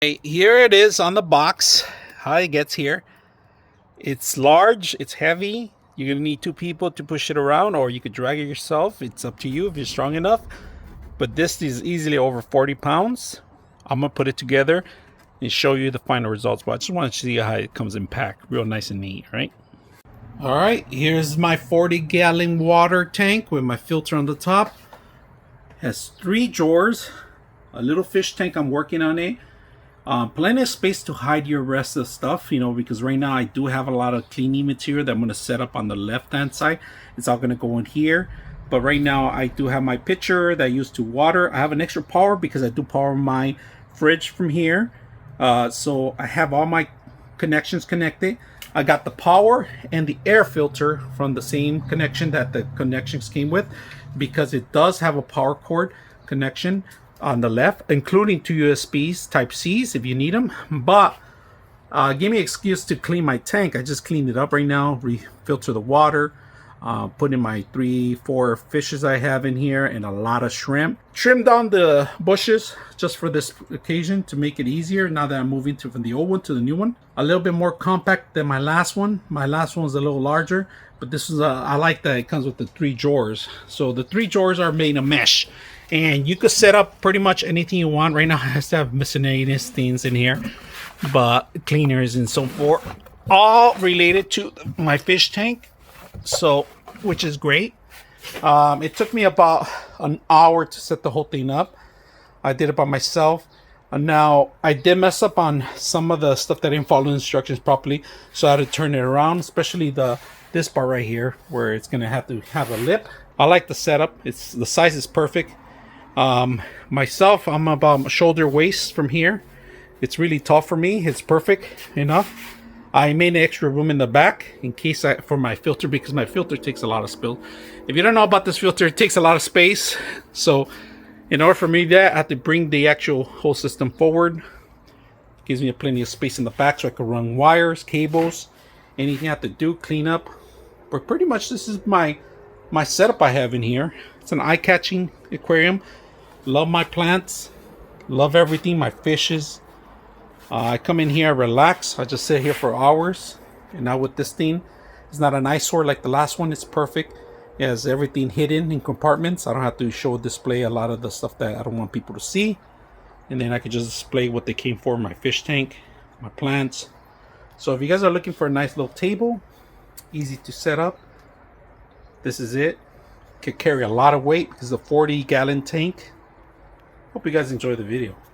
Hey, here it is on the box. How it gets here. It's large, it's heavy. You're gonna need two people to push it around, or you could drag it yourself. It's up to you if you're strong enough. But this is easily over 40 pounds. I'm gonna put it together and show you the final results. But I just want to see how it comes in pack. Real nice and neat, right? All right, here's my 40-gallon water tank with my filter on the top. Has 3 drawers, a little fish tank I'm working on it. Plenty of space to hide your rest of the stuff, because right now I do have a lot of cleaning material that I'm going to set up on the left hand side. It's all going to go in here. But right now I do have my pitcher that I use to water. I have an extra power because I do power my fridge from here. So I have all my connections connected. I got the power and the air filter from the same connection that the connections came with, because it does have a power cord connection on the left, including 2 USBs type C's if you need them. But give me an excuse to clean my tank. I just cleaned it up right now, refilter the water, put in my 3-4 fishes I have in here and a lot of shrimp. Trimmed down the bushes just for this occasion to make it easier now that I'm moving from the old one to the new one. A little bit more compact than my last one. My last one was a little larger, but this is I like that it comes with the 3 drawers. So the 3 drawers are made of mesh, and you could set up pretty much anything you want. Right now I still have miscellaneous things in here, but cleaners and so forth, all related to my fish tank. So, which is great. It took me about an hour to set the whole thing up. I did it by myself. Now I did mess up on some of the stuff that didn't follow instructions properly, so I had to turn it around, especially this part right here where it's gonna have to have a lip. I like the setup. The size is perfect. Myself, I'm about shoulder waist from here. It's really tall for me. It's perfect enough. I made an extra room in the back in case for my filter, because my filter takes a lot of spill. If you don't know about this filter, it takes a lot of space. So in order for me that, I have to bring the actual whole system forward. It gives me plenty of space in the back so I can run wires, cables, anything I have to do, clean up. But pretty much this is my setup I have in here. It's an eye-catching aquarium. Love my plants, love everything, my fishes. I come in here, I relax. I just sit here for hours. And now with this thing, it's not an eyesore like the last one. It's perfect. It has everything hidden in compartments. I don't have to display a lot of the stuff that I don't want people to see. And then I can just display what they came for: my fish tank, my plants. So if you guys are looking for a nice little table, easy to set up, this is it. Could carry a lot of weight because it's a 40-gallon tank. Hope you guys enjoy the video.